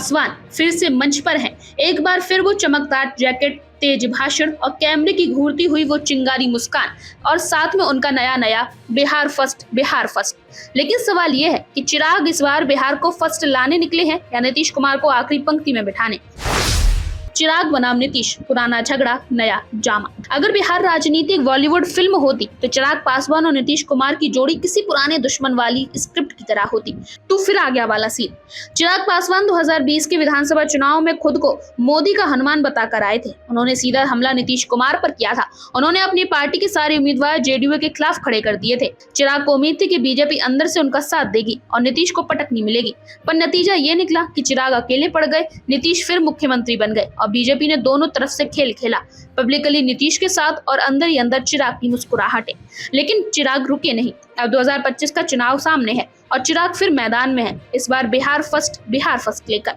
पासवान फिर से मंच पर हैं। एक बार फिर वो चमकदार जैकेट, तेज भाषण और कैमरे की घूरती हुई वो चिंगारी मुस्कान और साथ में उनका नया बिहार फर्स्ट, बिहार फर्स्ट। लेकिन सवाल ये है कि चिराग इस बार बिहार को फर्स्ट लाने निकले हैं या नीतीश कुमार को आखिरी पंक्ति में बिठाने। चिराग बनाम नीतीश, पुराना झगड़ा नया ड्रामा। अगर बिहार राजनीति एक बॉलीवुड फिल्म होती तो चिराग पासवान और नीतीश कुमार की जोड़ी किसी पुराने दुश्मन वाली स्क्रिप्ट की तरह होती। तो फिर आ गया वाला सीन। चिराग पासवान 2020 के विधानसभा चुनाव में खुद को मोदी का हनुमान बताकर आए थे। उन्होंने सीधा हमला नीतीश कुमार पर किया था। उन्होंने अपनी पार्टी के सारे उम्मीदवार जेडीयू के खिलाफ खड़े कर दिए थे। चिराग को उम्मीद थी कि बीजेपी अंदर से उनका साथ देगी और नीतीश को पटकनी मिलेगी, पर नतीजा ये निकला कि चिराग अकेले पड़ गए। नीतीश फिर मुख्यमंत्री बन गए और बीजेपी ने दोनों तरफ से खेल खेला, पब्लिकली नीतीश के साथ और अंदर ही अंदर चिराग की मुस्कुराहटें। लेकिन चिराग रुके नहीं। अब 2025 का चुनाव सामने है और चिराग फिर मैदान में है, इस बार बिहार फर्स्ट लेकर।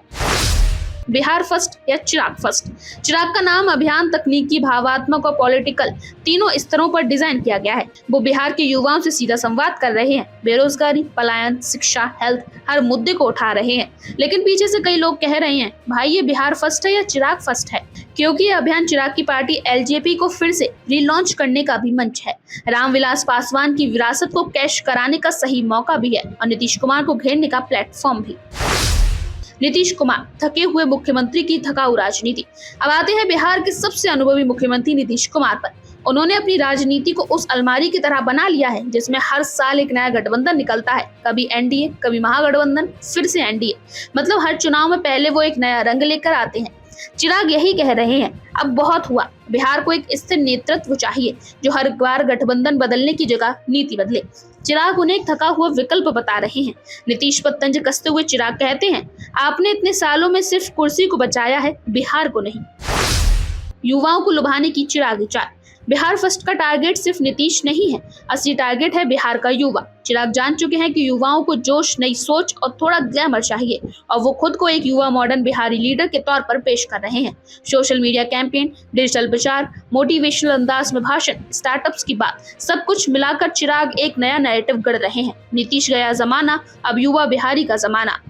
बिहार फर्स्ट या चिराग फर्स्ट। चिराग का नाम अभियान तकनीकी, भावात्मक और पॉलिटिकल तीनों स्तरों पर डिजाइन किया गया है। वो बिहार के युवाओं से सीधा संवाद कर रहे हैं, बेरोजगारी, पलायन, शिक्षा, हेल्थ, हर मुद्दे को उठा रहे हैं। लेकिन पीछे से कई लोग कह रहे हैं, भाई ये बिहार फर्स्ट है या चिराग फर्स्ट है, क्योंकि ये अभियान चिराग की पार्टी एलजेपी को फिर से रीलॉन्च करने का भी मंच है। रामविलास पासवान की विरासत को कैश कराने का सही मौका भी है और नीतीश कुमार को घेरने का प्लेटफॉर्म भी। नीतीश कुमार, थके हुए मुख्यमंत्री की थकाऊ राजनीति। अब आते हैं बिहार के सबसे अनुभवी मुख्यमंत्री नीतीश कुमार पर। उन्होंने अपनी राजनीति को उस अलमारी की तरह बना लिया है जिसमें हर साल एक नया गठबंधन निकलता है, कभी एनडीए, कभी महागठबंधन, फिर से एनडीए। मतलब हर चुनाव में पहले वो एक नया रंग लेकर आते हैं। चिराग यही कह रहे हैं, अब बहुत हुआ, बिहार को एक स्थिर नेतृत्व चाहिए जो हर बार गठबंधन बदलने की जगह नीति बदले। चिराग उन्हें एक थका हुआ विकल्प बता रहे हैं। नीतीश पर तंज कसते हुए चिराग कहते हैं, आपने इतने सालों में सिर्फ कुर्सी को बचाया है, बिहार को नहीं। युवाओं को लुभाने की चिराग चाल। बिहार फर्स्ट का टारगेट सिर्फ नीतीश नहीं है, असली टारगेट है बिहार का युवा। चिराग जान चुके हैं कि युवाओं को जोश, नई सोच और थोड़ा ग्लैमर चाहिए और वो खुद को एक युवा मॉडर्न बिहारी लीडर के तौर पर पेश कर रहे हैं। सोशल मीडिया कैंपेन, डिजिटल प्रचार, मोटिवेशनल अंदाज में भाषण, स्टार्टअप्स की बात, सब कुछ मिलाकर चिराग एक नया नैरेटिव गढ़ रहे हैं। नीतीश गया जमाना, अब युवा बिहारी का जमाना।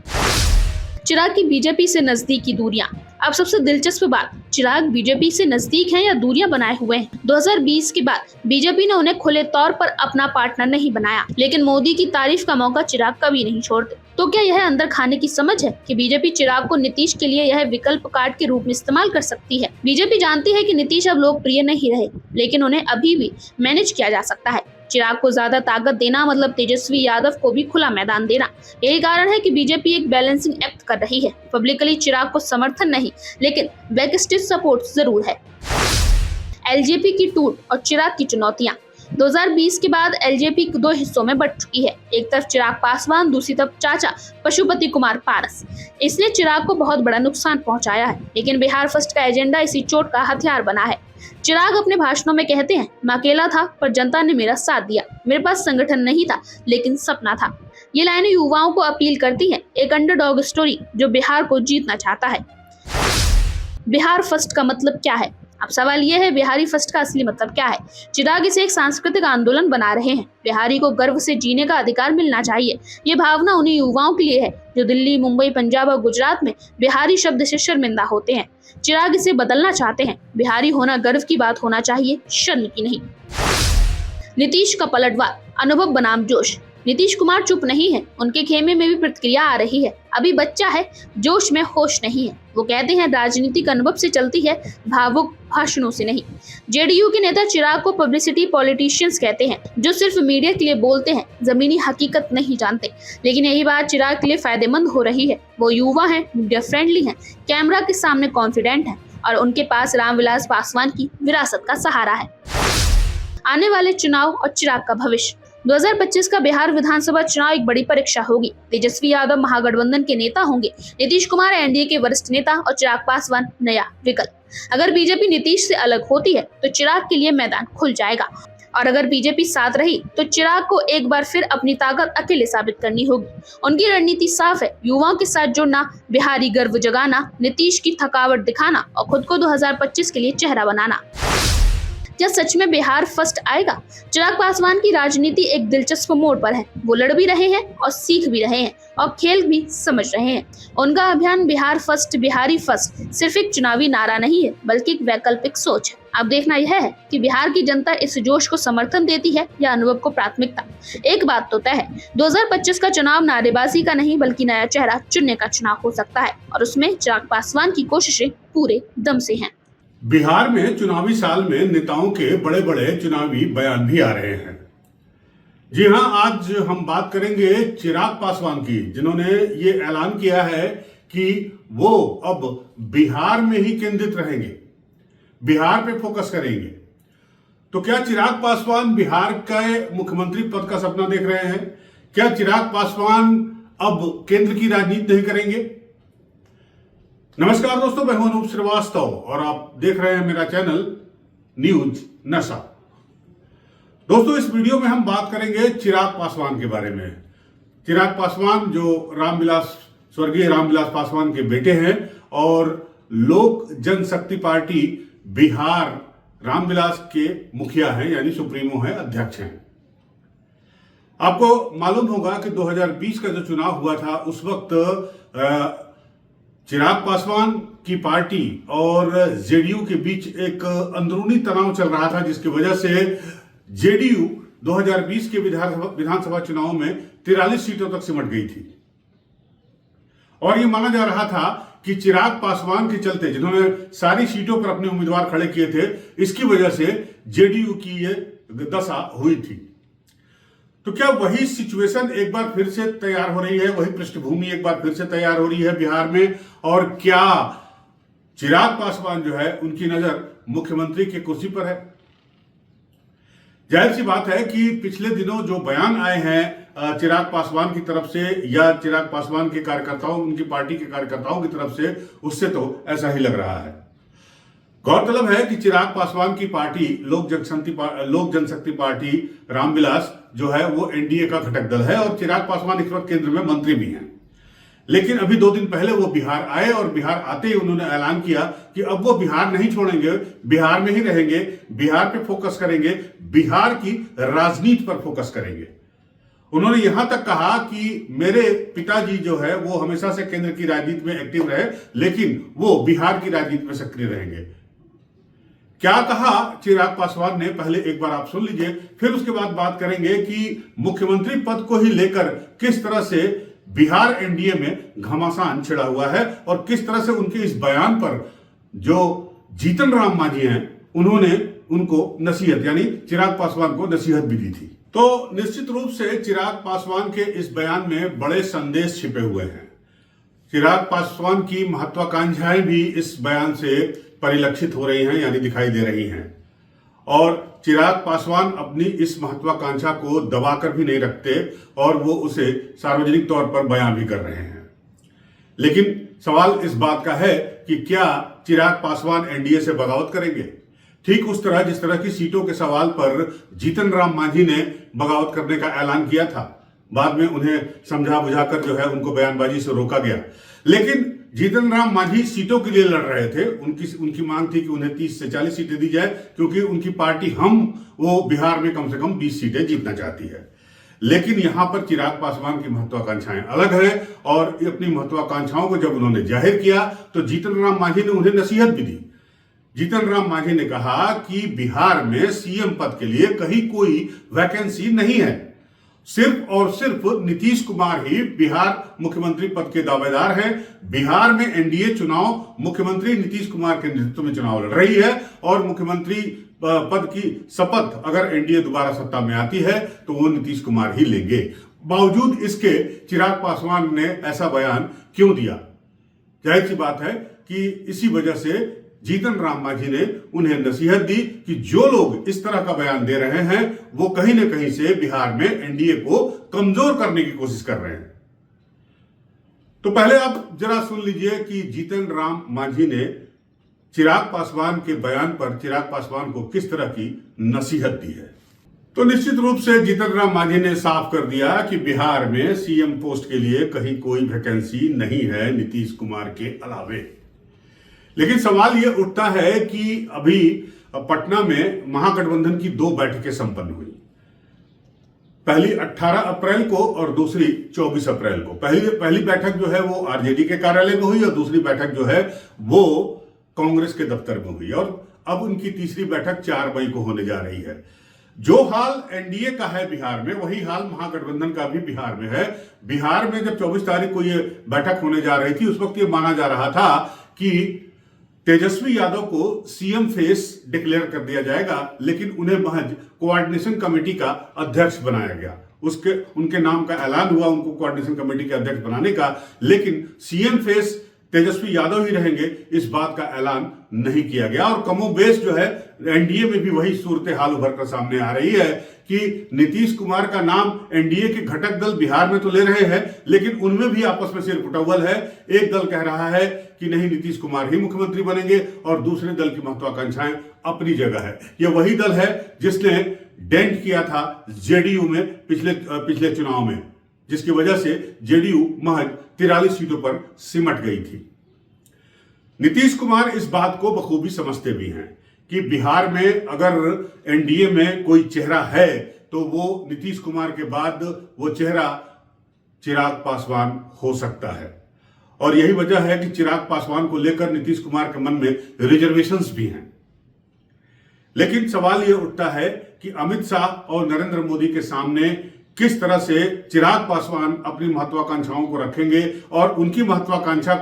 चिराग की बीजेपी से नजदीकी दूरियां। अब सबसे दिलचस्प बात, चिराग बीजेपी से नजदीक हैं या दूरियां बनाए हुए हैं। 2020 के बाद बीजेपी ने उन्हें खुले तौर पर अपना पार्टनर नहीं बनाया, लेकिन मोदी की तारीफ का मौका चिराग कभी नहीं छोड़ते। तो क्या यह अंदर खाने की समझ है कि बीजेपी चिराग को नीतीश के लिए यह विकल्प कार्ड के रूप में इस्तेमाल कर सकती है? बीजेपी जानती है कि नीतीश अब लोकप्रिय नहीं रहे, लेकिन उन्हें अभी भी मैनेज किया जा सकता है। चिराग को ज्यादा ताकत देना मतलब तेजस्वी यादव को भी खुला मैदान देना। यही कारण है कि बीजेपी एक बैलेंसिंग एक्ट कर रही है। पब्लिकली चिराग को समर्थन नहीं, लेकिन बैकस्टेज सपोर्ट जरूर है। एलजेपी की टूट और चिराग की चुनौतियां। 2020 के बाद एलजेपी दो हिस्सों में बंट चुकी है। एक तरफ चिराग पासवान, दूसरी तरफ चाचा पशुपति कुमार पारस। इसने चिराग को बहुत बड़ा नुकसान पहुंचाया है, लेकिन बिहार फर्स्ट का एजेंडा इसी चोट का हथियार बना है। चिराग अपने भाषणों में कहते हैं, मैं अकेला था पर जनता ने मेरा साथ दिया। मेरे पास संगठन नहीं था, लेकिन सपना था। ये लाइनें युवाओं को अपील करती हैं, एक अंडरडॉग स्टोरी जो बिहार को जीतना चाहता है। बिहार फर्स्ट का मतलब क्या है? अब सवाल यह है, बिहारी फर्स्ट का असली मतलब क्या है? चिराग इसे एक सांस्कृतिक आंदोलन बना रहे हैं। बिहारी को गर्व से जीने का अधिकार मिलना चाहिए। ये भावना उन्हीं युवाओं के लिए है जो दिल्ली, मुंबई, पंजाब और गुजरात में बिहारी शब्द से शर्मिंदा होते हैं। चिराग इसे बदलना चाहते हैं। बिहारी होना गर्व की बात होना चाहिए, शर्म की नहीं। नीतीश का पलटवार, अनुभव बनाम जोश। नीतीश कुमार चुप नहीं है, उनके खेमे में भी प्रतिक्रिया आ रही है। अभी बच्चा है, जोश में होश नहीं है। वो कहते हैं, राजनीतिक अनुभव से चलती है, भावुक भाषणों से नहीं। जेडीयू के नेता चिराग को पब्लिसिटी पॉलिटिशियंस कहते हैं, जो सिर्फ मीडिया के लिए बोलते हैं, जमीनी हकीकत नहीं जानते। लेकिन यही बात चिराग के लिए फायदेमंद हो रही है। वो युवा हैं, मीडिया फ्रेंडली हैं, कैमरा के सामने कॉन्फिडेंट हैं और उनके पास रामविलास पासवान की विरासत का सहारा है। आने वाले चुनाव और चिराग का भविष्य। 2025 का बिहार विधानसभा चुनाव एक बड़ी परीक्षा होगी। तेजस्वी यादव महागठबंधन के नेता होंगे, नीतीश कुमार एनडीए के वरिष्ठ नेता और चिराग पासवान नया विकल्प। अगर बीजेपी नीतीश से अलग होती है तो चिराग के लिए मैदान खुल जाएगा, और अगर बीजेपी साथ रही तो चिराग को एक बार फिर अपनी ताकत अकेले साबित करनी होगी। उनकी रणनीति साफ है, युवाओं के साथ जुड़ना, बिहारी गर्व जगाना, नीतीश की थकावट दिखाना और खुद को 2025 के लिए चेहरा बनाना। क्या सच में बिहार फर्स्ट आएगा? चिराग पासवान की राजनीति एक दिलचस्प मोड़ पर है। वो लड़ भी रहे हैं और सीख भी रहे हैं और खेल भी समझ रहे हैं। उनका अभियान बिहार फर्स्ट, बिहारी फर्स्ट सिर्फ एक चुनावी नारा नहीं है, बल्कि एक वैकल्पिक सोच है। अब देखना यह है कि बिहार की जनता इस जोश को समर्थन देती है या अनुभव को प्राथमिकता। एक बात तो तय है, 2025 का चुनाव नारेबाजी का नहीं बल्कि नया चेहरा चुनने का चुनाव हो सकता है और उसमें चिराग पासवान की कोशिशें पूरे दम से हैं। बिहार में चुनावी साल में नेताओं के बड़े बड़े चुनावी बयान भी आ रहे हैं। जी हां, आज हम बात करेंगे चिराग पासवान की, जिन्होंने ये ऐलान किया है कि वो अब बिहार में ही केंद्रित रहेंगे, बिहार पे फोकस करेंगे। तो क्या चिराग पासवान बिहार के मुख्यमंत्री पद का सपना देख रहे हैं? क्या चिराग पासवान अब केंद्र की राजनीति नहीं करेंगे? नमस्कार दोस्तों, मैं हूं अनूप श्रीवास्तव और आप देख रहे हैं मेरा चैनल न्यूज नशा। दोस्तों, इस वीडियो में हम बात करेंगे चिराग पासवान के बारे में। चिराग पासवान जो स्वर्गीय रामविलास पासवान के बेटे हैं और लोक जनशक्ति पार्टी बिहार रामविलास के मुखिया हैं, यानी सुप्रीमो हैं, अध्यक्ष हैं। आपको मालूम होगा कि 2020 का जो चुनाव हुआ था उस वक्त चिराग पासवान की पार्टी और जेडीयू के बीच एक अंदरूनी तनाव चल रहा था, जिसकी वजह से जेडीयू 2020 के विधानसभा चुनाव में 43 सीटों तक सिमट गई थी। और यह माना जा रहा था कि चिराग पासवान के चलते, जिन्होंने सारी सीटों पर अपने उम्मीदवार खड़े किए थे, इसकी वजह से जेडीयू की यह दशा हुई थी। तो क्या वही सिचुएशन एक बार फिर से तैयार हो रही है, वही पृष्ठभूमि एक बार फिर से तैयार हो रही है बिहार में? और क्या चिराग पासवान जो है उनकी नजर मुख्यमंत्री की कुर्सी पर है? जाहिर सी बात है कि पिछले दिनों जो बयान आए हैं चिराग पासवान की तरफ से या चिराग पासवान के कार्यकर्ताओं, उनकी पार्टी के कार्यकर्ताओं की तरफ से, उससे तो ऐसा ही लग रहा है। गौरतलब है कि चिराग पासवान की पार्टी लोक जनशक्ति पार्टी रामविलास जो है वो एनडीए का घटक दल है और चिराग पासवान इस वक्त केंद्र में मंत्री भी हैं। लेकिन अभी 2 दिन पहले वो बिहार आए और बिहार आते ही उन्होंने ऐलान किया कि अब वो बिहार नहीं छोड़ेंगे, बिहार में ही रहेंगे, बिहार पे फोकस करेंगे, बिहार की राजनीति पर फोकस करेंगे। उन्होंने यहां तक कहा कि मेरे पिताजी जो है वो हमेशा से केंद्र की राजनीति में एक्टिव रहे, लेकिन वो बिहार की राजनीति में सक्रिय रहेंगे। क्या कहा चिराग पासवान ने, पहले एक बार आप सुन लीजिए, फिर उसके बाद बात करेंगे कि मुख्यमंत्री पद को ही लेकर किस तरह से बिहार एनडीए में घमासान छिड़ा हुआ है और किस तरह से उनके इस बयान पर जो जीतन राम मांझी हैं उन्होंने उनको नसीहत, यानी चिराग पासवान को नसीहत भी दी थी। तो निश्चित रूप से चिराग पासवान के इस बयान में बड़े संदेश छिपे हुए हैं। चिराग पासवान की महत्वाकांक्षाएं भी इस बयान से परिलक्षित हो रही हैं, यानी दिखाई दे रही हैं। और चिराग पासवान अपनी इस महत्वाकांक्षा को दबाकर भी नहीं रखते और वो उसे सार्वजनिक तौर पर बयां भी कर रहे हैं। लेकिन सवाल इस बात का है कि क्या चिराग पासवान एनडीए से बगावत करेंगे? ठीक उस तरह जिस तरह की सीटों के सवाल पर जीतन राम मांझी ने बगावत करने का ऐलान किया था। बाद में उन्हें समझा बुझाकर जो है उनको बयानबाजी से रोका गया। लेकिन जीतन राम मांझी सीटों के लिए लड़ रहे थे। उनकी मांग थी कि उन्हें 30 से 40 सीटें दी जाए, क्योंकि उनकी पार्टी वो बिहार में कम से कम 20 सीटें जीतना चाहती है। लेकिन यहां पर चिराग पासवान की महत्वाकांक्षाएं अलग है और अपनी महत्वाकांक्षाओं को जब उन्होंने जाहिर किया तो जीतन राम मांझी ने उन्हें नसीहत भी दी। जीतन राम मांझी ने कहा कि बिहार में सीएम पद के लिए कहीं कोई वैकेंसी नहीं है, सिर्फ और सिर्फ नीतीश कुमार ही बिहार मुख्यमंत्री पद के दावेदार हैं। बिहार में एनडीए चुनाव मुख्यमंत्री नीतीश कुमार के नेतृत्व में चुनाव लड़ रही है और मुख्यमंत्री पद की शपथ अगर एनडीए दोबारा सत्ता में आती है तो वो नीतीश कुमार ही लेंगे। बावजूद इसके चिराग पासवान ने ऐसा बयान क्यों दिया? जाहिर सी बात है कि इसी वजह से जीतन राम मांझी ने उन्हें नसीहत दी कि जो लोग इस तरह का बयान दे रहे हैं वो कहीं ना कहीं से बिहार में एनडीए को कमजोर करने की कोशिश कर रहे हैं। तो पहले आप जरा सुन लीजिए कि जीतन राम मांझी ने चिराग पासवान के बयान पर चिराग पासवान को किस तरह की नसीहत दी है। तो निश्चित रूप से जीतन राम मांझी ने साफ कर दिया कि बिहार में सीएम पोस्ट के लिए कहीं कोई वैकेंसी नहीं है नीतीश कुमार के अलावे। लेकिन सवाल यह उठता है कि अभी पटना में महागठबंधन की 2 बैठकें संपन्न हुई। पहली 18 अप्रैल को और दूसरी 24 अप्रैल को। पहली बैठक जो है वो आरजेडी के कार्यालय में हुई और दूसरी बैठक जो है वो कांग्रेस के दफ्तर में हुई, और अब उनकी तीसरी बैठक 4 मई को होने जा रही है। जो हाल एनडीए का है बिहार में, वही हाल महागठबंधन का भी बिहार में है। बिहार में जब 24 तारीख को ये बैठक होने जा रही थी, उस वक्त ये माना जा रहा था कि तेजस्वी यादव को सीएम फेस डिक्लेयर कर दिया जाएगा, लेकिन उन्हें महज कोऑर्डिनेशन कमेटी का अध्यक्ष बनाया गया। उनके नाम का ऐलान हुआ उनको कोऑर्डिनेशन कमेटी के अध्यक्ष बनाने का, लेकिन सीएम फेस तेजस्वी यादव ही रहेंगे, इस बात का ऐलान नहीं किया गया। और कमोबेश जो है एनडीए में भी वही सूरत हाल उभर कर सामने आ रही है कि नीतीश कुमार का नाम एनडीए के घटक दल बिहार में तो ले रहे हैं, लेकिन उनमें भी आपस में सिर कुटौवल है। एक दल कह रहा है कि नहीं, नीतीश कुमार ही मुख्यमंत्री बनेंगे, और दूसरे दल की महत्वाकांक्षाएं अपनी जगह है। यह वही दल है जिसने डेंट किया था जेडीयू में पिछले चुनाव में, जिसकी वजह से जेडीयू महज 43 सीटों पर सिमट गई थी। नीतीश कुमार इस बात को बखूबी समझते भी हैं कि बिहार में अगर एनडीए में कोई चेहरा है तो वो नीतीश कुमार के बाद वो चेहरा चिराग पासवान हो सकता है। और यही वजह है कि चिराग पासवान को लेकर नीतीश कुमार के मन में रिजर्वेशंस भी हैं। लेकिन सवाल ये उठता है कि अमित शाह और नरेंद्र मोदी के सामने किस तरह से चिराग पासवान अपनी महत्वाकांक्षाओं को रखेंगे और उनकी महत्वाकांक्षा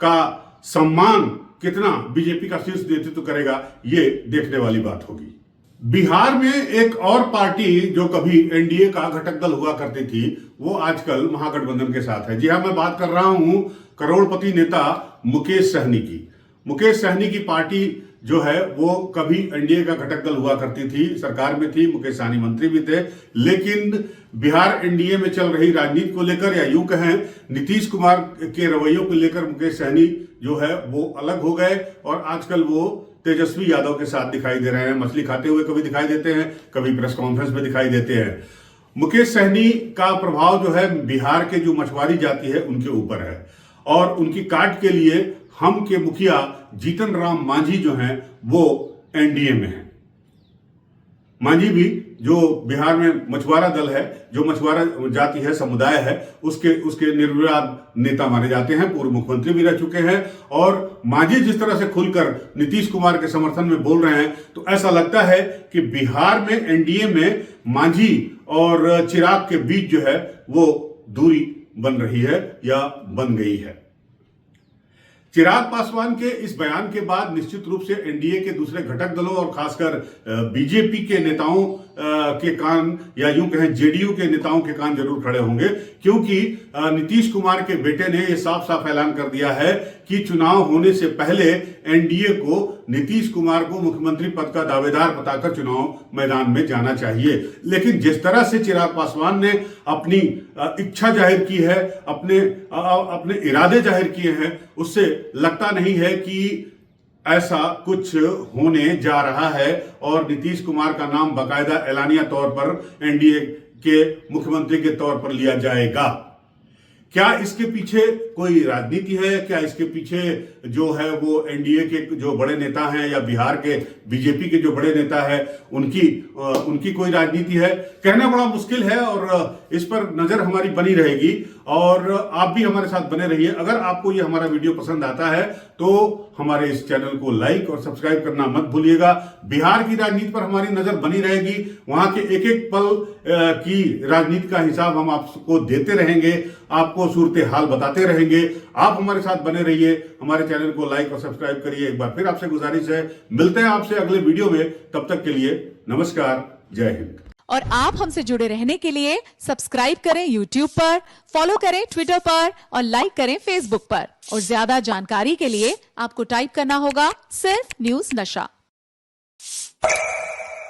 का सम्मान कितना बीजेपी का शीर्ष नेतृत्व करेगा, ये देखने वाली बात होगी। बिहार में एक और पार्टी जो कभी एनडीए का घटक दल हुआ करती थी, वो आजकल महागठबंधन के साथ है। जी हां, मैं बात कर रहा हूं करोड़पति नेता मुकेश सहनी की। मुकेश सहनी की पार्टी जो है वो कभी एनडीए का घटक दल हुआ करती थी, सरकार में थी, मुकेश सहनी मंत्री भी थे, लेकिन बिहार एनडीए में चल रही राजनीति को लेकर, या यूं कहें नीतीश कुमार के रवैयों को लेकर, मुकेश सहनी जो है वो अलग हो गए और आजकल वो तेजस्वी यादव के साथ दिखाई दे रहे हैं। मछली खाते हुए कभी दिखाई देते हैं, कभी प्रेस कॉन्फ्रेंस में दिखाई देते हैं। मुकेश सहनी का प्रभाव जो है बिहार के जो मछुआरी जाति है उनके ऊपर है, और उनकी काट के लिए हम के मुखिया जीतन राम मांझी जो हैं वो एनडीए में हैं। मांझी भी जो बिहार में मछुआरा दल है, जो मछुआरा जाति है, समुदाय है, उसके निर्विवाद नेता माने जाते हैं, पूर्व मुख्यमंत्री भी रह चुके हैं। और मांझी जिस तरह से खुलकर नीतीश कुमार के समर्थन में बोल रहे हैं, तो ऐसा लगता है कि बिहार में एनडीए में मांझी और चिराग के बीच जो है वो दूरी बन रही है या बन गई है। चिराग पासवान के इस बयान के बाद निश्चित रूप से एनडीए के दूसरे घटक दलों और खासकर बीजेपी के नेताओं के कान, या यूं कहें जेडीयू के नेताओं के कान जरूर खड़े होंगे, क्योंकि नीतीश कुमार के बेटे ने यह साफ साफ ऐलान कर दिया है कि चुनाव होने से पहले एनडीए को नीतीश कुमार को मुख्यमंत्री पद का दावेदार बताकर चुनाव मैदान में जाना चाहिए। लेकिन जिस तरह से चिराग पासवान ने अपनी इच्छा जाहिर की है, अपने इरादे जाहिर किए हैं, उससे लगता नहीं है कि ऐसा कुछ होने जा रहा है और नीतीश कुमार का नाम बाकायदा एलानिया तौर पर एनडीए के मुख्यमंत्री के तौर पर लिया जाएगा। क्या इसके पीछे कोई राजनीति है? क्या इसके पीछे जो है वो एनडीए के जो बड़े नेता हैं या बिहार के बीजेपी के जो बड़े नेता है उनकी कोई राजनीति है? कहना बड़ा मुश्किल है और इस पर नजर हमारी बनी रहेगी और आप भी हमारे साथ बने रहिए। अगर आपको ये हमारा वीडियो पसंद आता है तो हमारे इस चैनल को लाइक और सब्सक्राइब करना मत भूलिएगा। बिहार की राजनीति पर हमारी नजर बनी रहेगी, वहां के एक एक पल की राजनीति का हिसाब हम आपको देते रहेंगे, आपको सूरत हाल बताते रहेंगे। आप हमारे साथ बने रहिए, हमारे चैनल को लाइक और सब्सक्राइब करिए। एक बार फिर आपसे गुजारिश है, मिलते हैं आपसे अगले वीडियो में, तब तक के लिए नमस्कार, जय हिंद। और आप हमसे जुड़े रहने के लिए सब्सक्राइब करें YouTube पर, फॉलो करें Twitter पर और लाइक करें Facebook पर। और ज्यादा जानकारी के लिए आपको टाइप करना होगा सिर्फ न्यूज़ नशा।